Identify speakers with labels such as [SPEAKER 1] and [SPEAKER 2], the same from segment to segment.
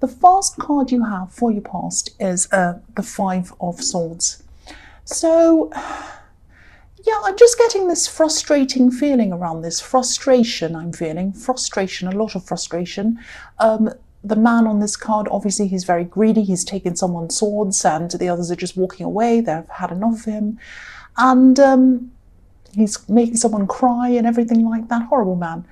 [SPEAKER 1] The first card you have for your past is the Five of Swords. So, yeah, I'm just getting this frustrating feeling around this. Frustration, I'm feeling. Frustration, a lot of frustration. The man on this card, obviously, he's very greedy. He's taken someone's swords and the others are just walking away. They've had enough of him. And he's making someone cry and everything like that. Horrible man.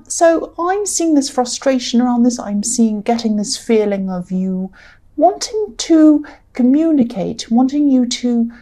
[SPEAKER 1] So I'm seeing this frustration around this. I'm getting this feeling of you wanting to communicate, wanting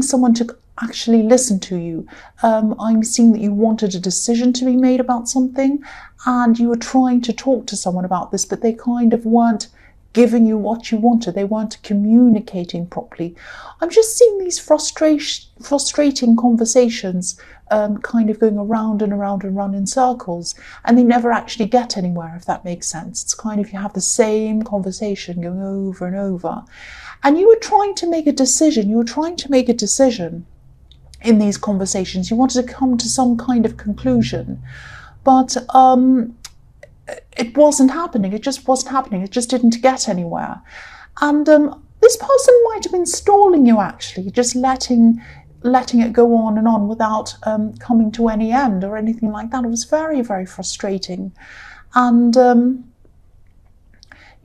[SPEAKER 1] someone to actually listen to you. I'm seeing that you wanted a decision to be made about something and you were trying to talk to someone about this, but they kind of weren't giving you what you wanted. They weren't communicating properly. I'm just seeing these frustrating conversations kind of going around and around and around in circles, and they never actually get anywhere, if that makes sense. It's kind of, you have the same conversation going over and over. And you were trying to make a decision. In these conversations. You wanted to come to some kind of conclusion, but it wasn't happening. It just wasn't happening. It just didn't get anywhere. And this person might have been stalling you, actually, just letting it go on and on without coming to any end or anything like that. It was very, very frustrating. And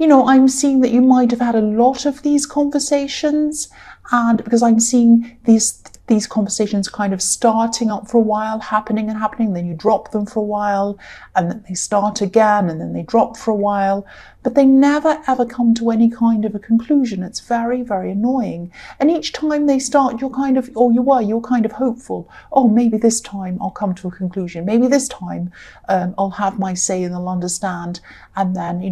[SPEAKER 1] I'm seeing that you might have had a lot of these conversations, and because I'm seeing these conversations kind of starting up for a while, happening, then you drop them for a while, and then they start again, and then they drop for a while, but they never ever come to any kind of a conclusion. It's very, very annoying. And each time they start, you're kind of hopeful. Oh, maybe this time I'll come to a conclusion. Maybe this time I'll have my say and they'll understand. And then,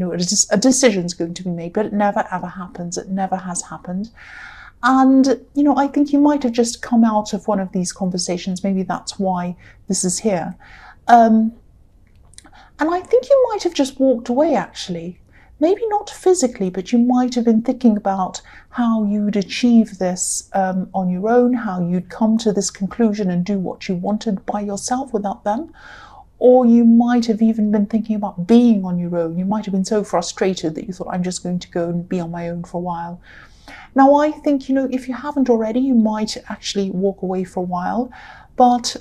[SPEAKER 1] a decision's going to be made, but it never ever happens. It never has happened. And, I think you might have just come out of one of these conversations. Maybe that's why this is here. And I think you might have just walked away, actually. Maybe not physically, but you might have been thinking about how you'd achieve this on your own, how you'd come to this conclusion and do what you wanted by yourself without them. Or you might have even been thinking about being on your own. You might have been so frustrated that you thought, I'm just going to go and be on my own for a while. Now, I think, if you haven't already, you might actually walk away for a while. But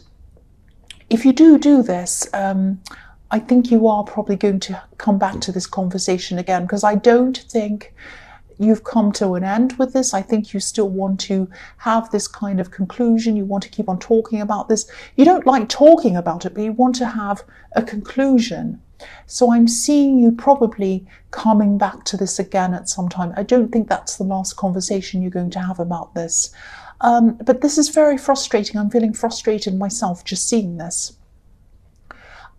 [SPEAKER 1] if you do this, I think you are probably going to come back to this conversation again, because I don't think you've come to an end with this. I think you still want to have this kind of conclusion. You want to keep on talking about this. You don't like talking about it, but you want to have a conclusion. So I'm seeing you probably coming back to this again at some time. I don't think that's the last conversation you're going to have about this. But this is very frustrating. I'm feeling frustrated myself just seeing this.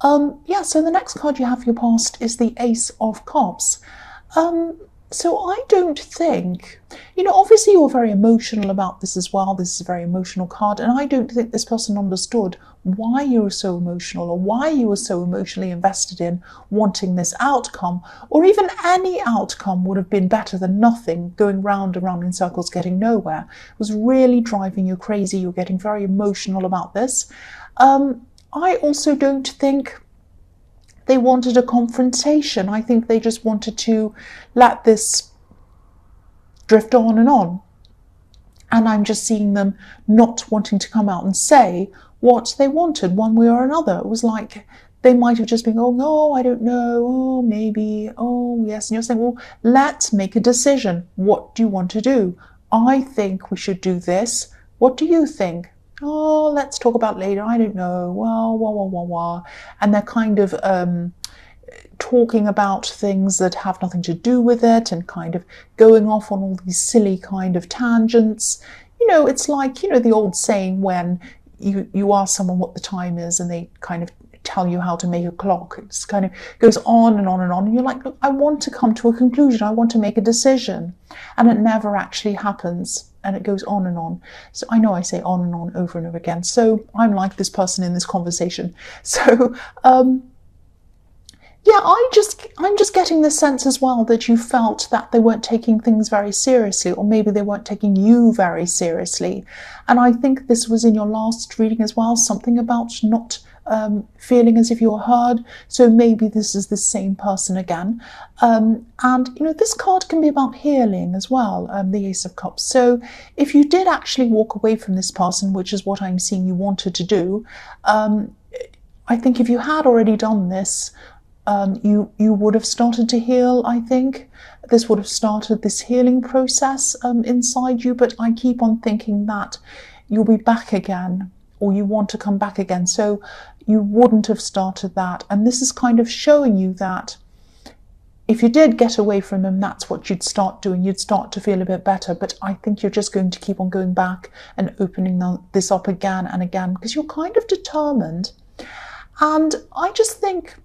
[SPEAKER 1] So the next card you have for your past is the Ace of Cups. So I don't think, obviously you're very emotional about this as well. This is a very emotional card, and I don't think this person understood why you were so emotional, or why you were so emotionally invested in wanting this outcome, or even any outcome would have been better than nothing, going round and round in circles, getting nowhere. It was really driving you crazy. You're getting very emotional about this. I also don't think they wanted a confrontation. I think they just wanted to let this drift on and on. And I'm just seeing them not wanting to come out and say what they wanted one way or another. It was like they might have just been, oh, no, I don't know, oh, maybe, oh, yes. And you're saying, well, let's make a decision. What do you want to do? I think we should do this. What do you think? Oh, let's talk about later. I don't know. Well. And they're kind of talking about things that have nothing to do with it, and kind of going off on all these silly kind of tangents. It's like, the old saying when you ask someone what the time is and they kind of tell you how to make a clock. It just kind of goes on and on and on. And you're like, look, I want to come to a conclusion. I want to make a decision. And it never actually happens. And it goes on and on. So I know I say on and on over and over again. So I'm like this person in this conversation. So Yeah, I'm just getting the sense as well that you felt that they weren't taking things very seriously, or maybe they weren't taking you very seriously. And I think this was in your last reading as well, something about not feeling as if you were heard. So maybe this is the same person again. And this card can be about healing as well, the Ace of Cups. So if you did actually walk away from this person, which is what I'm seeing you wanted to do, I think if you had already done this, you would have started to heal. I think this would have started this healing process inside you, but I keep on thinking that you'll be back again, or you want to come back again, so you wouldn't have started that. And this is kind of showing you that if you did get away from him, that's what you'd start doing. You'd start to feel a bit better, but I think you're just going to keep on going back and opening this up again and again, because you're kind of determined. And I just think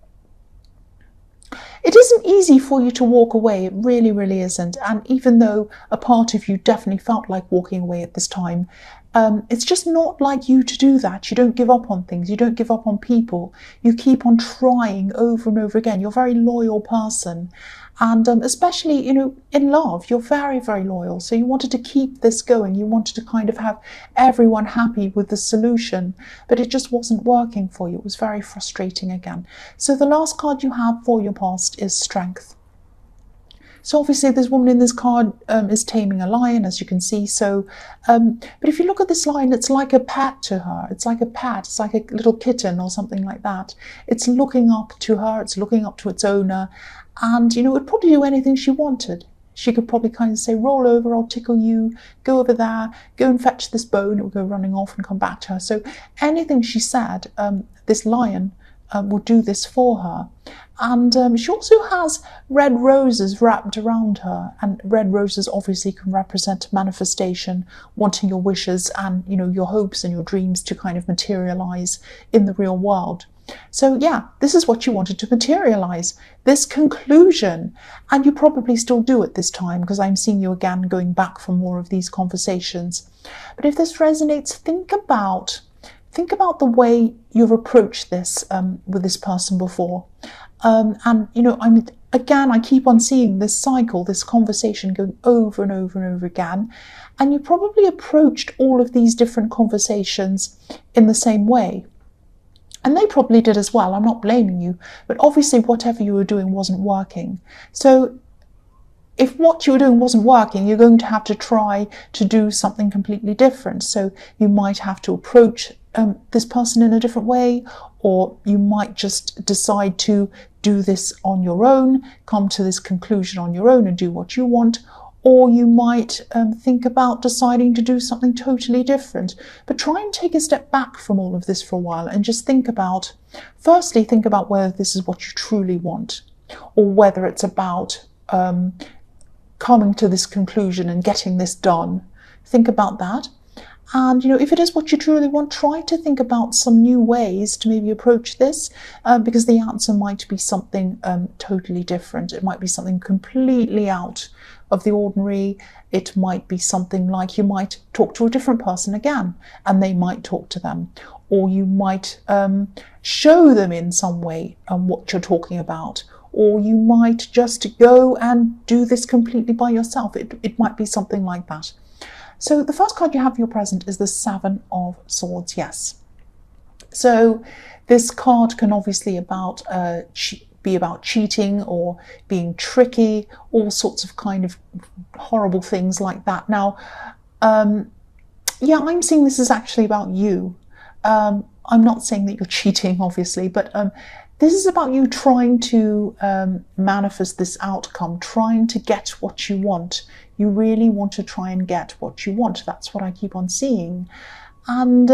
[SPEAKER 1] it isn't easy for you to walk away. It really, really isn't. And even though a part of you definitely felt like walking away at this time, it's just not like you to do that. You don't give up on things. You don't give up on people. You keep on trying over and over again. You're a very loyal person. And especially, in love, you're very, very loyal. So you wanted to keep this going. You wanted to kind of have everyone happy with the solution, but it just wasn't working for you. It was very frustrating again. So the last card you have for your past is Strength. So obviously this woman in this card is taming a lion, as you can see. So, but if you look at this lion, it's like a pet to her. It's like a pet. It's like a little kitten or something like that. It's looking up to her. It's looking up to its owner. And, it would probably do anything she wanted. She could probably kind of say, roll over, I'll tickle you, go over there, go and fetch this bone. It would go running off and come back to her. So anything she said, this lion will do this for her. And she also has red roses wrapped around her. And red roses obviously can represent manifestation, wanting your wishes and, your hopes and your dreams to kind of materialize in the real world. So yeah, this is what you wanted to materialize, this conclusion. And you probably still do at this time, because I'm seeing you again going back for more of these conversations. But if this resonates, think about the way you've approached this with this person before. And I keep on seeing this cycle, this conversation going over and over and over again. And you probably approached all of these different conversations in the same way. And they probably did as well. I'm not blaming you, but obviously whatever you were doing wasn't working. So if what you were doing wasn't working, you're going to have to try to do something completely different. So you might have to approach this person in a different way, or you might just decide to do this on your own, come to this conclusion on your own and do what you want. Or you might think about deciding to do something totally different. But try and take a step back from all of this for a while and just think about whether this is what you truly want, or whether it's about coming to this conclusion and getting this done. Think about that. And, if it is what you truly want, try to think about some new ways to maybe approach this, because the answer might be something totally different. It might be something completely out of the ordinary. It might be something like you might talk to a different person again, and they might talk to them. Or you might show them in some way what you're talking about. Or you might just go and do this completely by yourself. It might be something like that. So the first card you have for your present is the Seven of Swords, yes. So this card can obviously be about cheating or being tricky, all sorts of kind of horrible things like that. Now, yeah, I'm seeing this is actually about you. I'm not saying that you're cheating, obviously, but this is about you trying to manifest this outcome, trying to get what you want. You really want to try and get what you want. That's what I keep on seeing. And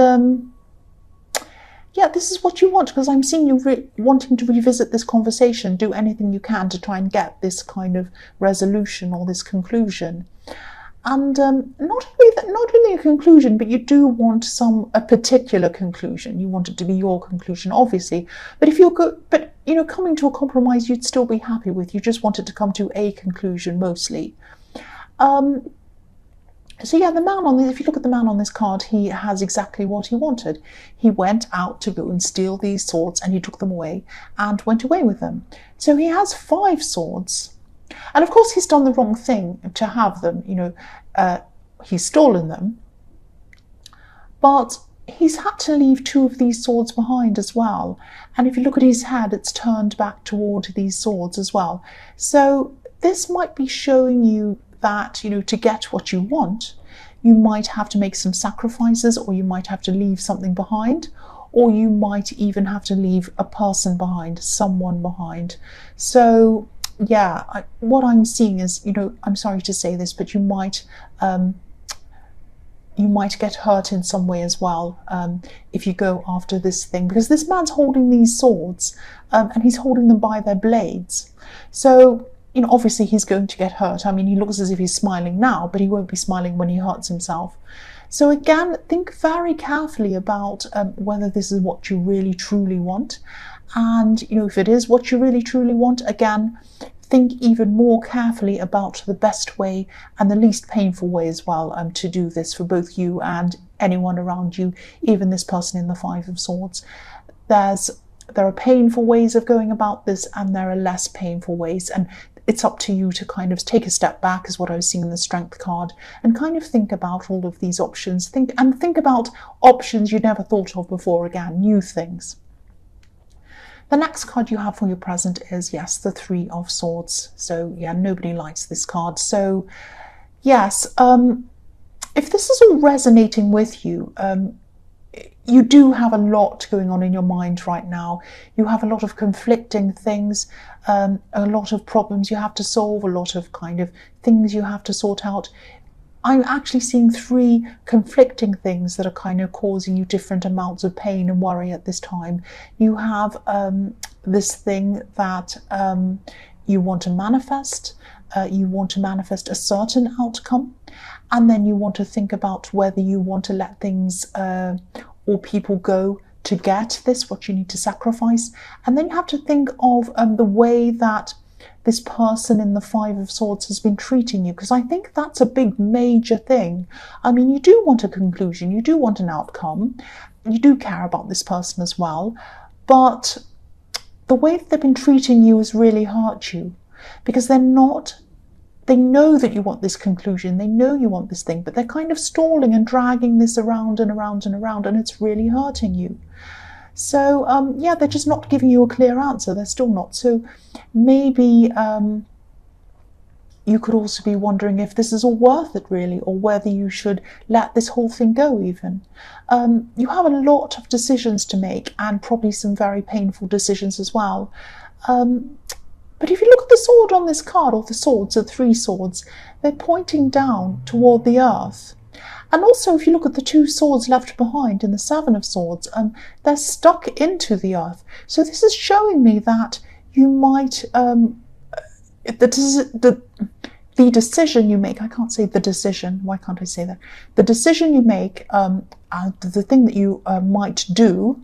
[SPEAKER 1] yeah, this is what you want, because I'm seeing you wanting to revisit this conversation, do anything you can to try and get this kind of resolution or this conclusion. And not only a conclusion, but you do want a particular conclusion. You want it to be your conclusion, obviously. But if you're good, coming to a compromise, you'd still be happy with. You just want it to come to a conclusion, mostly. So yeah, the man on the, if you look at the man on this card, he has exactly what he wanted. He went out to go and steal these swords, and he took them away and went away with them. So he has 5 swords. And of course he's done the wrong thing to have them, he's stolen them. But he's had to leave 2 of these swords behind as well. And if you look at his head, it's turned back toward these swords as well. So this might be showing you that, to get what you want, you might have to make some sacrifices, or you might have to leave something behind, or you might even have to leave a person behind, someone behind. So yeah, what I'm seeing is, I'm sorry to say this, but you might get hurt in some way as well if you go after this thing, because this man's holding these swords and he's holding them by their blades. So obviously he's going to get hurt. I mean, he looks as if he's smiling now, but he won't be smiling when he hurts himself. So again, think very carefully about whether this is what you really truly want. And, if it is what you really truly want, again, think even more carefully about the best way and the least painful way as well to do this for both you and anyone around you, even this person in the 5 of Swords. There are painful ways of going about this, and there are less painful ways, and it's up to you to kind of take a step back, is what I was seeing in the Strength card, and kind of think about all of these options. Think about options you never thought of before, again, new things. The next card you have for your present is, yes, the 3 of Swords. So yeah, nobody likes this card. So yes, if this is all resonating with you, you do have a lot going on in your mind right now. You have a lot of conflicting things, a lot of problems you have to solve, a lot of kind of things you have to sort out. I'm actually seeing 3 conflicting things that are kind of causing you different amounts of pain and worry at this time. You have this thing that you want to manifest. You want to manifest a certain outcome, and then you want to think about whether you want to let things or people go to get this, what you need to sacrifice. And then you have to think of the way that this person in the 5 of Swords has been treating you, because I think that's a big major thing. I mean, you do want a conclusion, you do want an outcome, you do care about this person as well, but the way that they've been treating you has really hurt you, because they know that you want this conclusion, they know you want this thing, but they're kind of stalling and dragging this around and around and around, and it's really hurting you. So yeah, they're just not giving you a clear answer. They're still not. So maybe you could also be wondering if this is all worth it really, or whether you should let this whole thing go even. You have a lot of decisions to make, and probably some very painful decisions as well. But if you look at the sword on this card, or the swords, the 3 swords, they're pointing down toward the earth. And also, if you look at the 2 swords left behind in the 7 of Swords, they're stuck into the earth. So this is showing me that you might, the decision you make, I can't say the decision, why can't I say that? The decision you make, the thing that you might do,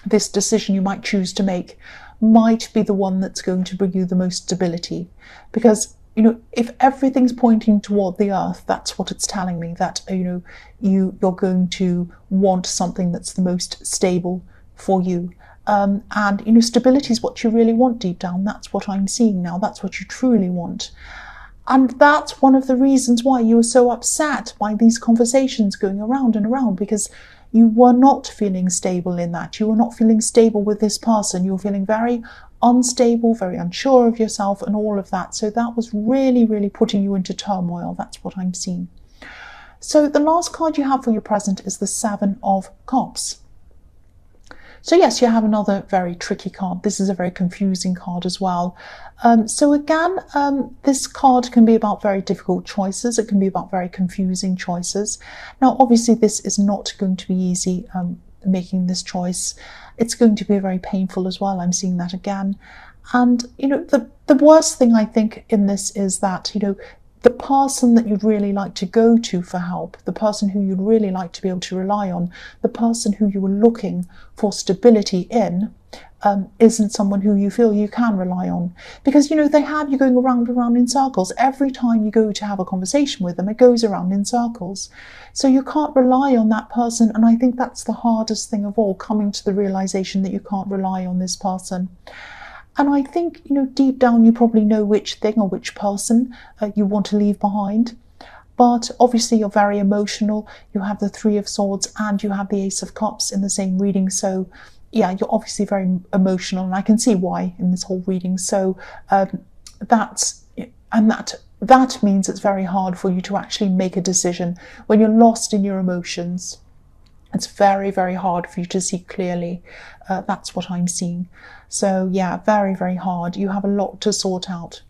[SPEAKER 1] this decision you might choose to make, might be the one that's going to bring you the most stability. Because if everything's pointing toward the earth, that's what it's telling me, that you're going to want something that's the most stable for you. And stability is what you really want deep down. That's what I'm seeing now. That's what you truly want. And that's one of the reasons why you were so upset by these conversations going around and around, because you were not feeling stable in that. You were not feeling stable with this person. You were feeling very unstable, very unsure of yourself and all of that. So that was really, really putting you into turmoil. That's what I'm seeing. So the last card you have for your present is the 7 of Cups. So yes, you have another very tricky card. This is a very confusing card as well. So again, this card can be about very difficult choices. It can be about very confusing choices. Now, obviously, this is not going to be easy, making this choice. It's going to be very painful as well. I'm seeing that again. And, the worst thing I think in this is that, the person that you'd really like to go to for help, the person who you'd really like to be able to rely on, the person who you were looking for stability in, isn't someone who you feel you can rely on. Because, you know, they have you going around and around in circles. Every time you go to have a conversation with them, it goes around in circles. So you can't rely on that person. And I think that's the hardest thing of all, coming to the realization that you can't rely on this person. And I think, you know, deep down, you probably know which thing or which person you want to leave behind. But obviously you're very emotional. You have the Three of Swords and you have the Ace of Cups in the same reading. So yeah, you're obviously very emotional, and I can see why in this whole reading. So that means it's very hard for you to actually make a decision when you're lost in your emotions. It's very, very hard for you to see clearly. That's what I'm seeing. So yeah, very, very hard. You have a lot to sort out.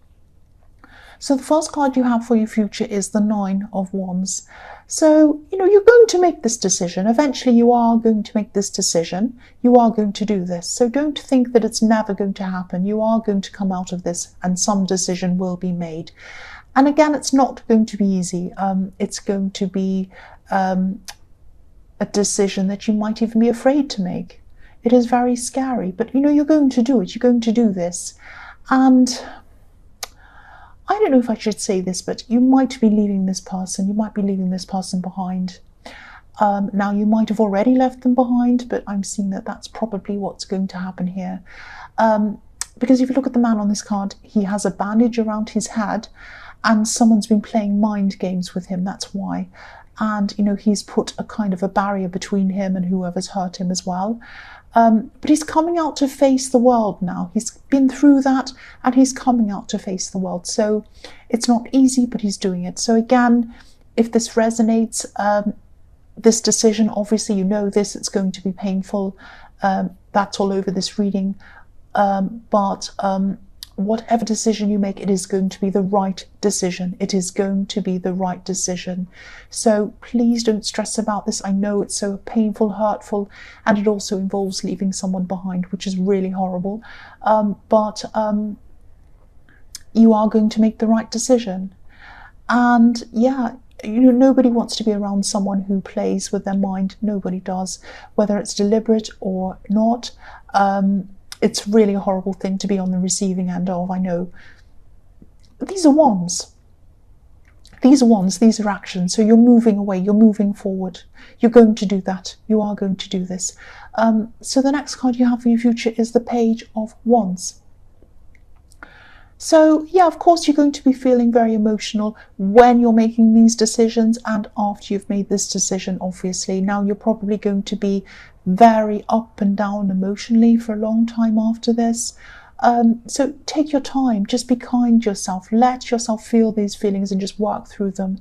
[SPEAKER 1] So the first card you have for your future is the Nine of Wands. So, you know, you're going to make this decision. Eventually you are going to make this decision. You are going to do this. So don't think that it's never going to happen. You are going to come out of this and some decision will be made. And again, it's not going to be easy. It's going to be a decision that you might even be afraid to make. It is very scary, but you know, you're going to do it. You're going to do this. And I don't know if I should say this, but you might be leaving this person. You might be leaving this person behind. Now, you might have already left them behind, but I'm seeing that that's probably what's going to happen here. Because if you look at the man on this card, he has a bandage around his head and someone's been playing mind games with him. That's why. And, you know, he's put a kind of a barrier between him and whoever's hurt him as well. But he's coming out to face the world now. He's been through that and he's coming out to face the world. So it's not easy, but he's doing it. So again, if this resonates, this decision, obviously you know this, it's going to be painful. That's all over this reading. But whatever decision you make, it is going to be the right decision. It is going to be the right decision. So please don't stress about this. I know it's so painful, hurtful, and it also involves leaving someone behind, which is really horrible. But you are going to make the right decision. And yeah, you know, nobody wants to be around someone who plays with their mind. Nobody does, whether it's deliberate or not. It's really a horrible thing to be on the receiving end of, I know. These are wands. These are wands, these are actions. So you're moving away, you're moving forward. You're going to do that. You are going to do this. So the next card you have for your future is the Page of Wands. So yeah, of course, you're going to be feeling very emotional when you're making these decisions and after you've made this decision, obviously. Now you're probably going to be very up and down emotionally for a long time after this. So take your time, just be kind to yourself, let yourself feel these feelings and just work through them.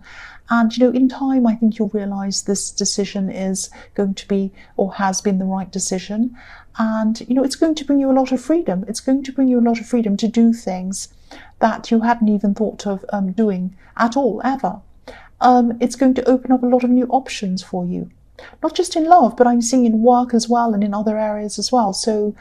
[SPEAKER 1] And, you know, in time, I think you'll realize this decision is going to be, or has been, the right decision. And, you know, it's going to bring you a lot of freedom. It's going to bring you a lot of freedom to do things that you hadn't even thought of doing at all, ever. It's going to open up a lot of new options for you. Not just in love, but I'm seeing in work as well and in other areas as well. So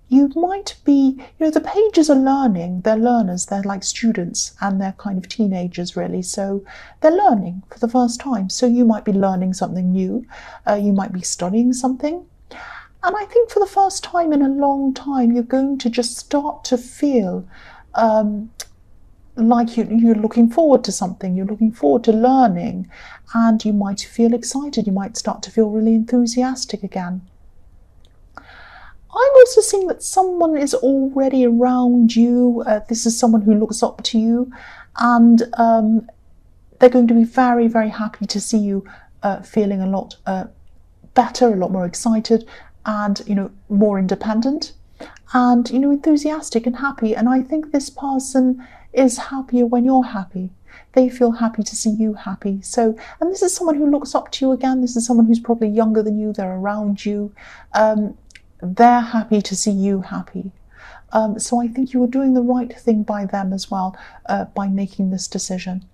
[SPEAKER 1] you might be, you know, the pages are learning. They're learners. They're like students and they're kind of teenagers, really. So they're learning for the first time. So you might be learning something new. You might be studying something. And I think for the first time in a long time, you're going to just start to feel like you're looking forward to something, you're looking forward to learning, and you might feel excited, you might start to feel really enthusiastic again. I'm also seeing that someone is already around you. This is someone who looks up to you, and they're going to be very, very happy to see you feeling a lot better, a lot more excited, and, you know, more independent, and, you know, enthusiastic and happy. And I think this person is happier when you're happy. They feel happy to see you happy. So, and this is someone who looks up to you again. This is someone who's probably younger than you. They're around you. They're happy to see you happy. So I think you are doing the right thing by them as well, by making this decision.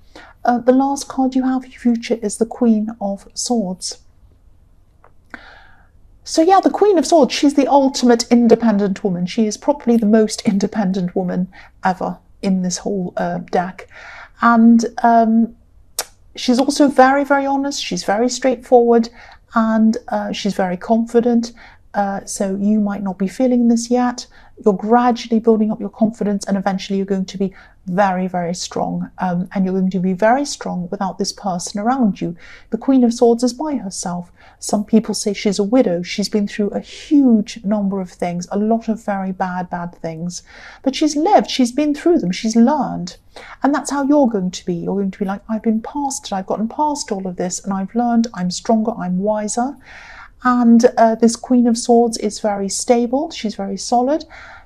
[SPEAKER 1] The last card you have for your future is the Queen of Swords. So yeah, the Queen of Swords, she's the ultimate independent woman. She is probably the most independent woman ever in this whole deck. And she's also very, very honest. She's very straightforward, and she's very confident. so you might not be feeling this yet. You're gradually building up your confidence, and eventually you're going to be very, very strong. And you're going to be very strong without this person around you. The Queen of Swords is by herself. Some people say she's a widow. She's been through a huge number of things, a lot of very bad things. But she's lived, she's been through them, she's learned. And that's how you're going to be. You're going to be like, I've been past it, I've gotten past all of this, and I've learned, I'm stronger, I'm wiser. And this Queen of Swords is very stable, she's very solid.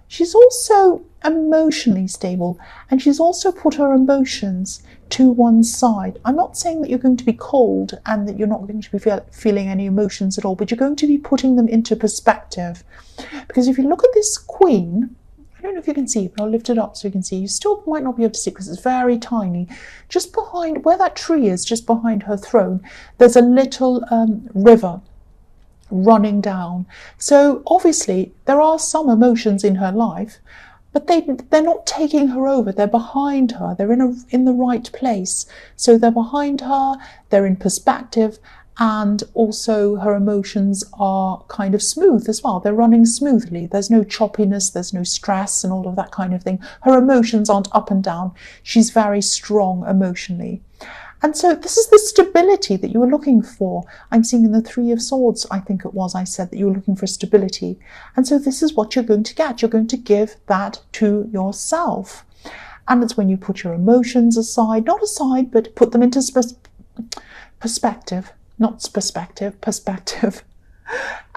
[SPEAKER 1] She's also emotionally stable, and she's also put her emotions to one side. I'm not saying that you're going to be cold and that you're not going to be feeling any emotions at all, but you're going to be putting them into perspective. Because if you look at this Queen, I don't know if you can see, but I'll lift it up so you can see. You still might not be able to see because it's very tiny. Just behind, where that tree is, just behind her throne, there's a little river running down. So obviously there are some emotions in her life, but they're not taking her over. They're behind her. They're in the right place. So they're behind her, they're in perspective, and also her emotions are kind of smooth as well. They're running smoothly. There's no choppiness, there's no stress and all of that kind of thing. Her emotions aren't up and down. She's very strong emotionally. And so this is the stability that you were looking for. I'm seeing in the Three of Swords, I think it was, I said that you were looking for stability. And so this is what you're going to get. You're going to give that to yourself. And it's when you put your emotions aside, not aside, but put them into perspective, not perspective.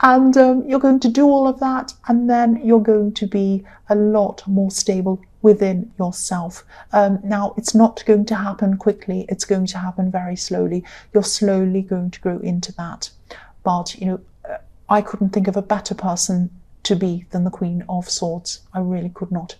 [SPEAKER 1] And you're going to do all of that, and then you're going to be a lot more stable within yourself. Now, it's not going to happen quickly. It's going to happen very slowly. You're slowly going to grow into that. But, you know, I couldn't think of a better person to be than the Queen of Swords. I really could not.